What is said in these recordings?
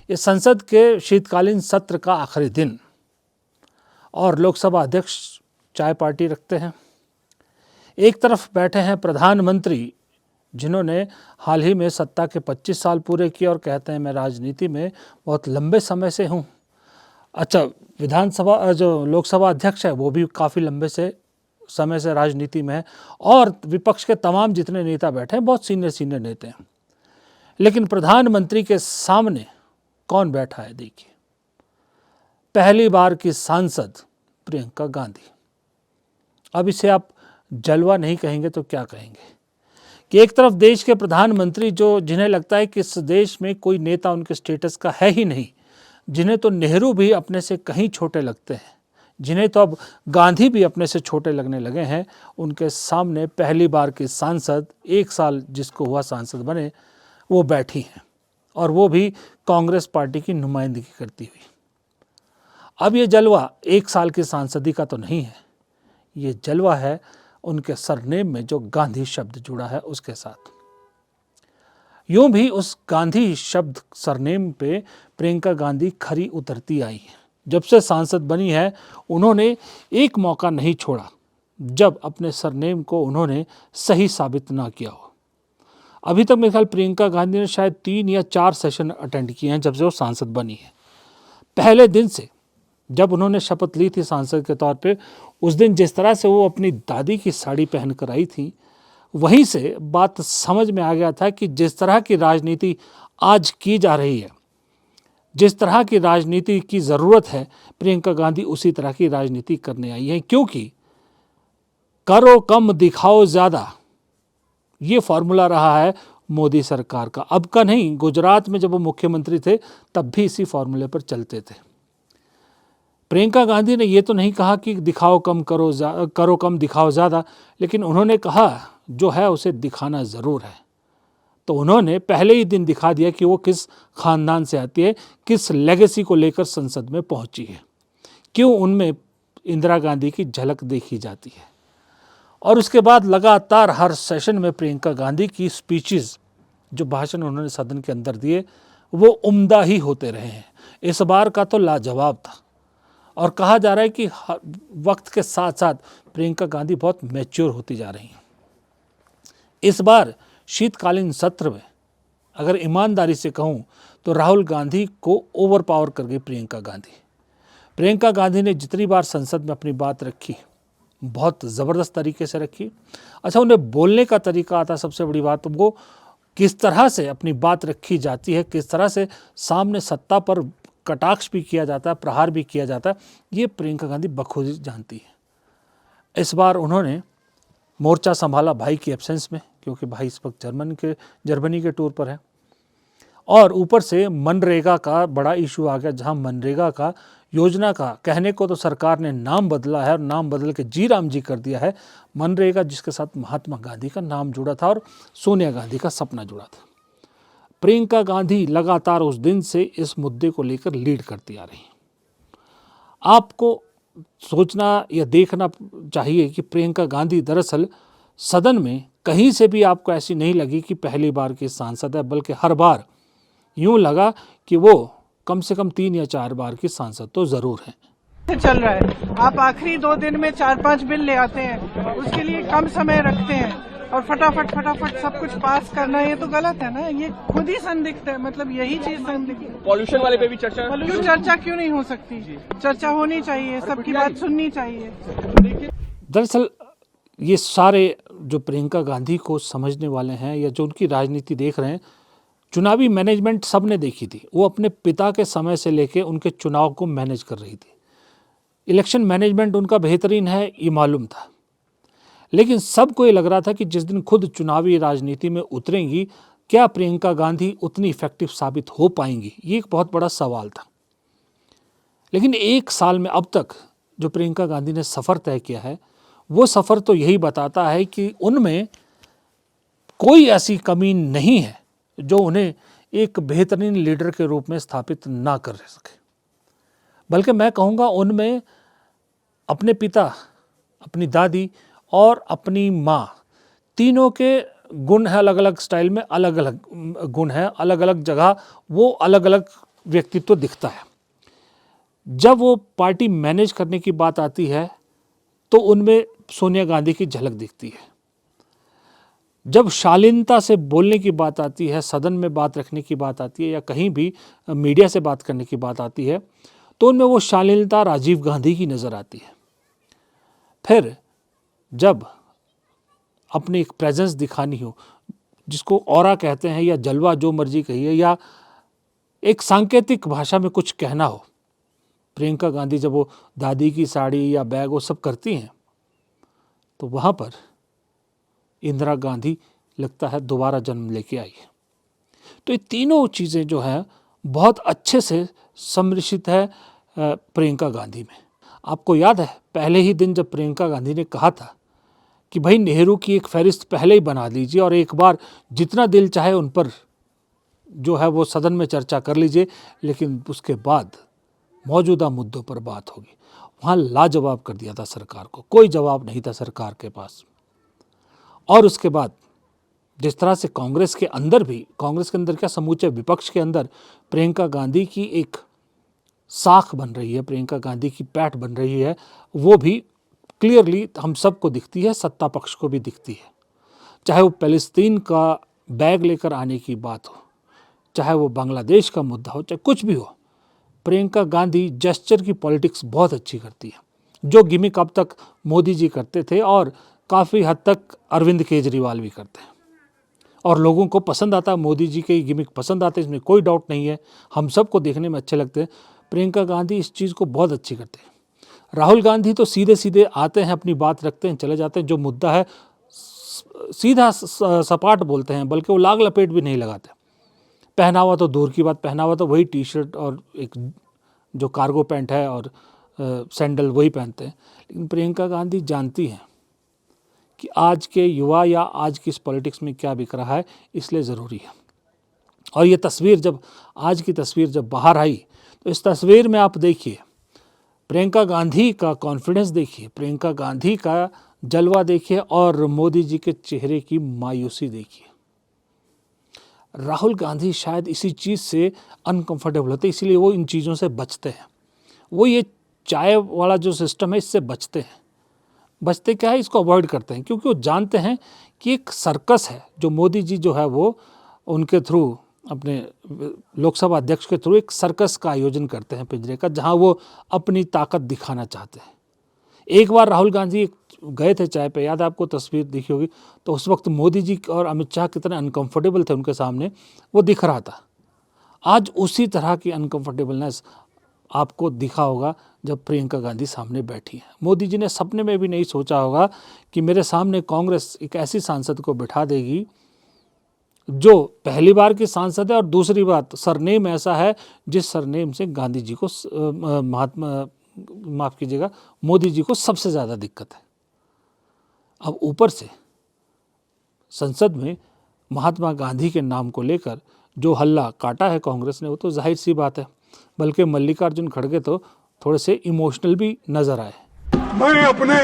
ये संसद के शीतकालीन सत्र का आखिरी दिन और लोकसभा अध्यक्ष चाय पार्टी रखते हैं। एक तरफ बैठे हैं प्रधानमंत्री, जिन्होंने हाल ही में सत्ता के 25 साल पूरे किए और कहते हैं मैं राजनीति में बहुत लंबे समय से हूँ। अच्छा, विधानसभा जो लोकसभा अध्यक्ष है वो भी काफ़ी लंबे समय से राजनीति में है और विपक्ष के तमाम जितने नेता बैठे हैं बहुत सीनियर नेता हैं। लेकिन प्रधानमंत्री के सामने कौन बैठा है? देखिए, पहली बार की सांसद प्रियंका गांधी। अब इसे आप जलवा नहीं कहेंगे तो क्या कहेंगे कि एक तरफ देश के प्रधानमंत्री जिन्हें लगता है कि इस देश में कोई नेता उनके स्टेटस का है ही नहीं, जिन्हें तो नेहरू भी अपने से कहीं छोटे लगते हैं, जिन्हें तो अब गांधी भी अपने से छोटे लगने लगे हैं, उनके सामने पहली बार की सांसद, 1 साल जिसको हुआ सांसद बने, वो बैठी हैं और वो भी कांग्रेस पार्टी की नुमाइंदगी करती हुई। अब ये जलवा 1 साल की सांसदी का तो नहीं है, ये जलवा है उनके सरनेम में जो गांधी शब्द जुड़ा है उसके साथ। यूं भी उस गांधी शब्द सरनेम पे प्रियंका गांधी खरी उतरती आई है। जब से सांसद बनी है उन्होंने एक मौका नहीं छोड़ा जब अपने सरनेम को उन्होंने सही साबित ना किया हो। अभी तक मेरे ख्याल प्रियंका गांधी ने शायद 3 या 4 सेशन अटेंड किए हैं जब से वो सांसद बनी है। पहले दिन से जब उन्होंने शपथ ली थी सांसद के तौर पे, उस दिन जिस तरह से वो अपनी दादी की साड़ी पहन कर आई थी, वहीं से बात समझ में आ गया था कि जिस तरह की राजनीति आज की जा रही है, जिस तरह की राजनीति की ज़रूरत है, प्रियंका गांधी उसी तरह की राजनीति करने आई है। क्योंकि करो कम दिखाओ ज़्यादा, ये फॉर्मूला रहा है मोदी सरकार का। अब का नहीं, गुजरात में जब वो मुख्यमंत्री थे तब भी इसी फॉर्मूले पर चलते थे। प्रियंका गांधी ने ये तो नहीं कहा कि दिखाओ कम करो कम दिखाओ ज़्यादा, लेकिन उन्होंने कहा जो है उसे दिखाना ज़रूर है। तो उन्होंने पहले ही दिन दिखा दिया कि वो किस ख़ानदान से आती है, किस लेगेसी को लेकर संसद में पहुंची है, क्यों उनमें इंदिरा गांधी की झलक देखी जाती है। और उसके बाद लगातार हर सेशन में प्रियंका गांधी की स्पीचेस, जो भाषण उन्होंने सदन के अंदर दिए, वो उम्दा ही होते रहे हैं। इस बार का तो लाजवाब था और कहा जा रहा है कि वक्त के साथ साथ प्रियंका गांधी बहुत मैच्योर होती जा रही हैं। इस बार शीतकालीन सत्र में अगर ईमानदारी से कहूं तो राहुल गांधी को ओवर पावर कर गई प्रियंका गांधी। प्रियंका गांधी ने जितनी बार संसद में अपनी बात रखी, बहुत ज़बरदस्त तरीके से रखी। अच्छा, उन्हें बोलने का तरीका आता, सबसे बड़ी बात, वो किस तरह से अपनी बात रखी जाती है, किस तरह से सामने सत्ता पर कटाक्ष भी किया जाता है, प्रहार भी किया जाता है, ये प्रियंका गांधी बखूबी जानती है। इस बार उन्होंने मोर्चा संभाला भाई की एब्सेंस में, क्योंकि भाई इस वक्त जर्मनी के टूर पर है। और ऊपर से मनरेगा का बड़ा इशू आ गया, जहां मनरेगा का योजना का कहने को तो सरकार ने नाम बदला है और नाम बदल के जी राम जी कर दिया है। मनरेगा जिसके साथ महात्मा गांधी का नाम जुड़ा था और सोनिया गांधी का सपना जुड़ा था। प्रियंका गांधी लगातार उस दिन से इस मुद्दे को लेकर लीड करती आ रही है। आपको सोचना या देखना चाहिए कि प्रियंका गांधी दरअसल सदन में कहीं से भी आपको ऐसी नहीं लगी कि पहली बार की सांसद है, बल्कि हर बार यूं लगा कि वो कम से कम 3 या 4 बार की सांसद तो जरूर है। चल रहा है, आप आखिरी 2 दिन में 4-5 बिल ले आते हैं, उसके लिए कम समय रखते हैं और फटाफट सब कुछ पास करना, ये तो गलत है ना। ये खुद ही संदिग्ध है, मतलब यही चीज संदिग्ध है। पॉल्यूशन वाले पे भी चर्चा क्यों नहीं हो सकती? चर्चा होनी चाहिए, सबकी बात सुननी चाहिए। दरअसल ये सारे जो प्रियंका गांधी को समझने वाले हैं या जो उनकी राजनीति देख रहे हैं, चुनावी मैनेजमेंट सब ने देखी थी। वो अपने पिता के समय से लेके उनके चुनाव को मैनेज कर रही थी। इलेक्शन मैनेजमेंट उनका बेहतरीन है, ये मालूम था। लेकिन सबको ये लग रहा था कि जिस दिन खुद चुनावी राजनीति में उतरेंगी, क्या प्रियंका गांधी उतनी इफेक्टिव साबित हो पाएंगी, ये एक बहुत बड़ा सवाल था। लेकिन 1 साल में अब तक जो प्रियंका गांधी ने सफ़र तय किया है, वो सफ़र तो यही बताता है कि उनमें कोई ऐसी कमी नहीं है जो उन्हें एक बेहतरीन लीडर के रूप में स्थापित ना कर सके। बल्कि मैं कहूँगा उनमें अपने पिता, अपनी दादी और अपनी माँ, तीनों के गुण हैं। अलग अलग स्टाइल में अलग अलग गुण हैं, अलग अलग जगह वो अलग अलग व्यक्तित्व दिखता है। जब वो पार्टी मैनेज करने की बात आती है तो उनमें सोनिया गांधी की झलक दिखती है। जब शालीनता से बोलने की बात आती है, सदन में बात रखने की बात आती है या कहीं भी मीडिया से बात करने की बात आती है तो उनमें वो शालीनता राजीव गांधी की नज़र आती है। फिर जब अपनी एक प्रेजेंस दिखानी हो, जिसको ऑरा कहते हैं या जलवा, जो मर्जी कहिए, या एक सांकेतिक भाषा में कुछ कहना हो, प्रियंका गांधी जब वो दादी की साड़ी या बैग वो सब करती हैं तो वहाँ पर इंदिरा गांधी लगता है दोबारा जन्म लेके आई है। तो ये तीनों चीज़ें जो हैं बहुत अच्छे से सम्मिश्रित है प्रियंका गांधी में। आपको याद है पहले ही दिन जब प्रियंका गांधी ने कहा था कि भाई नेहरू की एक फहरिस्त पहले ही बना लीजिए और एक बार जितना दिल चाहे उन पर जो है वो सदन में चर्चा कर लीजिए, लेकिन उसके बाद मौजूदा मुद्दों पर बात होगी। वहाँ लाजवाब कर दिया था सरकार को, कोई जवाब नहीं था सरकार के पास। और उसके बाद जिस तरह से कांग्रेस के अंदर भी, कांग्रेस के अंदर क्या समूचे विपक्ष के अंदर प्रियंका गांधी की एक साख बन रही है, प्रियंका गांधी की पैठ बन रही है, वो भी क्लियरली हम सबको दिखती है, सत्ता पक्ष को भी दिखती है। चाहे वो पैलेस्तीन का बैग लेकर आने की बात हो, चाहे वो बांग्लादेश का मुद्दा हो, चाहे कुछ भी हो, प्रियंका गांधी जेस्चर की पॉलिटिक्स बहुत अच्छी करती है, जो गिमिक अब तक मोदी जी करते थे और काफ़ी हद तक अरविंद केजरीवाल भी करते हैं। और लोगों को पसंद आता है, मोदी जी के गिमिक पसंद आते हैं, इसमें कोई डाउट नहीं है, हम सबको देखने में अच्छे लगते हैं। प्रियंका गांधी इस चीज़ को बहुत अच्छी करते हैं। राहुल गांधी तो सीधे सीधे आते हैं, अपनी बात रखते हैं, चले जाते हैं, जो मुद्दा है सीधा सपाट बोलते हैं, बल्कि वो लाग लपेट भी नहीं लगाते। पहनावा तो दूर की बात, पहनावा तो वही टी शर्ट और एक जो कार्गो पैंट है और सैंडल वही पहनते हैं। लेकिन प्रियंका गांधी जानती हैं कि आज के युवा या आज की इस पॉलिटिक्स में क्या बिक रहा है, इसलिए ज़रूरी है। और ये तस्वीर जब, आज की तस्वीर जब बाहर आई तो इस तस्वीर में आप देखिए प्रियंका गांधी का कॉन्फिडेंस देखिए, प्रियंका गांधी का जलवा देखिए और मोदी जी के चेहरे की मायूसी देखिए। राहुल गांधी शायद इसी चीज़ से अनकंफर्टेबल होते हैं, इसीलिए वो इन चीज़ों से बचते हैं। वो ये चाय वाला जो सिस्टम है इससे बचते हैं। बचते क्या है, इसको अवॉइड करते हैं, क्योंकि वो जानते हैं कि एक सर्कस है जो मोदी जी जो है वो उनके थ्रू, अपने लोकसभा अध्यक्ष के थ्रू एक सर्कस का आयोजन करते हैं पिंजरे का, जहां वो अपनी ताकत दिखाना चाहते हैं। एक बार राहुल गांधी गए थे चाय पे, याद है आपको, तस्वीर दिखी होगी, तो उस वक्त मोदी जी और अमित शाह कितने अनकंफर्टेबल थे उनके सामने, वो दिख रहा था। आज उसी तरह की अनकंफर्टेबलनेस आपको दिखा होगा जब प्रियंका गांधी सामने बैठी है। मोदी जी ने सपने में भी नहीं सोचा होगा कि मेरे सामने कांग्रेस एक ऐसी सांसद को बिठा देगी जो पहली बार की सांसद है, और दूसरी बात सरनेम ऐसा है जिस सरनेम से गांधी जी को, माफ़ कीजिएगा, मोदी जी को सबसे ज़्यादा दिक्कत है। अब ऊपर से संसद में महात्मा गांधी के नाम को लेकर जो हल्ला काटा है कांग्रेस ने, वो तो जाहिर सी बात है। बल्कि मल्लिकार्जुन खड़गे तो थोड़े से इमोशनल भी नजर आए। मैं अपने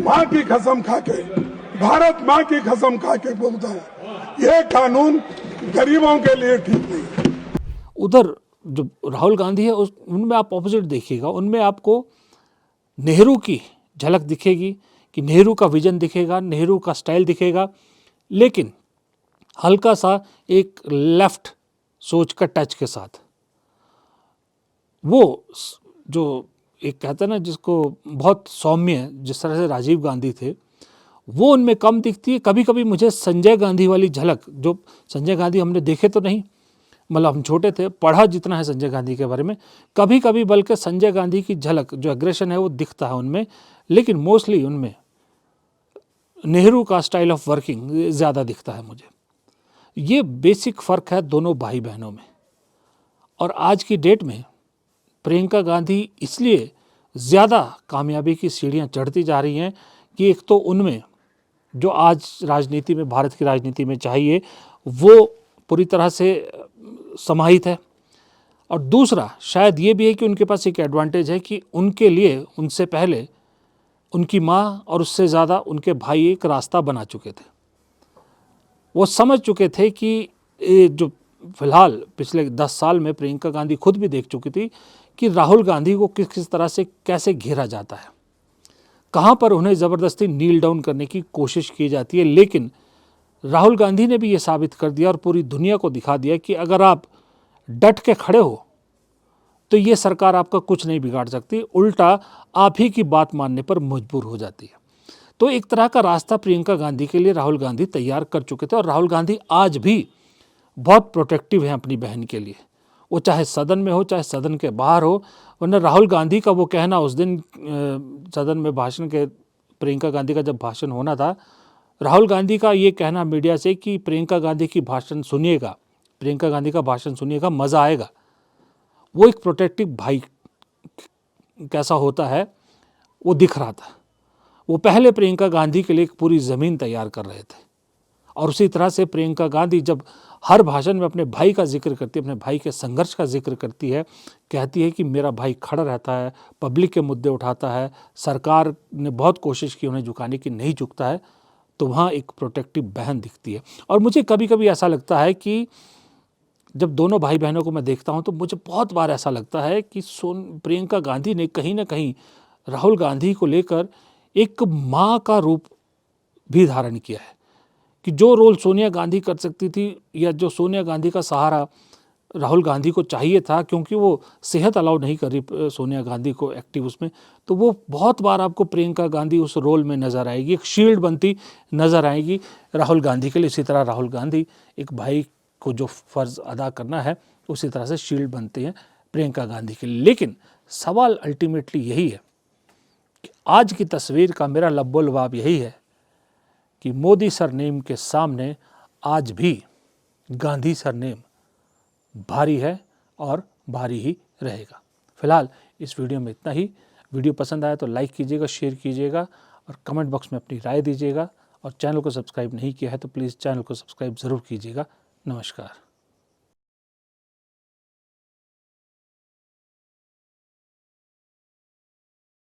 माँ की कसम खाके, भारत माँ की कसम खाके बोलता हूँ, ये कानून गरीबों के लिए ठीक नहीं। उधर जो राहुल गांधी है उनमें आप ऑपोजिट देखिएगा, उनमें आपको नेहरू की झलक दिखेगी कि नेहरू का विजन दिखेगा, नेहरू का स्टाइल दिखेगा, लेकिन हल्का सा एक लेफ्ट सोच का टच के साथ। वो जो एक कहते हैं ना जिसको बहुत सौम्य, जिस तरह से राजीव गांधी थे, वो उनमें कम दिखती है। कभी कभी मुझे संजय गांधी वाली झलक, जो संजय गांधी हमने देखे तो नहीं, मतलब हम छोटे थे, पढ़ा जितना है संजय गांधी के बारे में, कभी कभी बल्कि संजय गांधी की झलक, जो एग्रेशन है वो दिखता है उनमें, लेकिन मोस्टली उनमें नेहरू का स्टाइल ऑफ वर्किंग ज़्यादा दिखता है मुझे। ये बेसिक फ़र्क है दोनों भाई बहनों में। और आज की डेट में प्रियंका गांधी इसलिए ज़्यादा कामयाबी की सीढ़ियाँ चढ़ती जा रही हैं कि एक तो उनमें जो आज राजनीति में, भारत की राजनीति में चाहिए, वो पूरी तरह से समाहित है, और दूसरा शायद ये भी है कि उनके पास एक एडवांटेज है कि उनके लिए उनसे पहले उनकी माँ और उससे ज़्यादा उनके भाई एक रास्ता बना चुके थे। वो समझ चुके थे कि जो फिलहाल पिछले 10 साल में प्रियंका गांधी खुद भी देख चुकी थी कि राहुल गांधी को किस किस तरह से कैसे घेरा जाता है, कहाँ पर उन्हें ज़बरदस्ती नील डाउन करने की कोशिश की जाती है। लेकिन राहुल गांधी ने भी ये साबित कर दिया और पूरी दुनिया को दिखा दिया कि अगर आप डट के खड़े हो तो ये सरकार आपका कुछ नहीं बिगाड़ सकती, उल्टा आप ही की बात मानने पर मजबूर हो जाती है। तो एक तरह का रास्ता प्रियंका गांधी के लिए राहुल गांधी तैयार कर चुके थे और राहुल गांधी आज भी बहुत प्रोटेक्टिव हैं अपनी बहन के लिए, वो चाहे सदन में हो चाहे सदन के बाहर हो। वरना राहुल गांधी का वो कहना उस दिन सदन में भाषण के, प्रियंका गांधी का जब भाषण होना था, राहुल गांधी का ये कहना मीडिया से कि प्रियंका गांधी की भाषण सुनिएगा, प्रियंका गांधी का भाषण सुनिएगा, मज़ा आएगा। वो एक प्रोटेक्टिव भाई कैसा होता है वो दिख रहा था। वो पहले प्रियंका गांधी के लिए एक पूरी ज़मीन तैयार कर रहे थे और उसी तरह से प्रियंका गांधी जब हर भाषण में अपने भाई का जिक्र करती है, अपने भाई के संघर्ष का जिक्र करती है, कहती है कि मेरा भाई खड़ा रहता है, पब्लिक के मुद्दे उठाता है, सरकार ने बहुत कोशिश की उन्हें झुकाने की, नहीं झुकता है, तो वहाँ एक प्रोटेक्टिव बहन दिखती है। और मुझे कभी कभी ऐसा लगता है कि जब दोनों भाई बहनों को मैं देखता हूँ तो मुझे बहुत बार ऐसा लगता है कि प्रियंका गांधी ने कहीं ना कहीं राहुल गांधी को लेकर एक माँ का रूप भी धारण किया है कि जो रोल सोनिया गांधी कर सकती थी या जो सोनिया गांधी का सहारा राहुल गांधी को चाहिए था, क्योंकि वो सेहत अलाउ नहीं कर रही सोनिया गांधी को एक्टिव उसमें, तो वो बहुत बार आपको प्रियंका गांधी उस रोल में नज़र आएगी, एक शील्ड बनती नज़र आएगी राहुल गांधी के लिए। इसी तरह राहुल गांधी एक भाई को जो फ़र्ज़ अदा करना है उसी तरह से शील्ड बनते हैं प्रियंका गांधी के लिए। लेकिन सवाल अल्टीमेटली यही है कि आज की तस्वीर का मेरा लब्बो-लबाब यही है कि मोदी सरनेम के सामने आज भी गांधी सरनेम भारी है और भारी ही रहेगा। फिलहाल इस वीडियो में इतना ही। वीडियो पसंद आया तो लाइक कीजिएगा, शेयर कीजिएगा और कमेंट बॉक्स में अपनी राय दीजिएगा। और चैनल को सब्सक्राइब नहीं किया है तो प्लीज़ चैनल को सब्सक्राइब ज़रूर कीजिएगा। नमस्कार।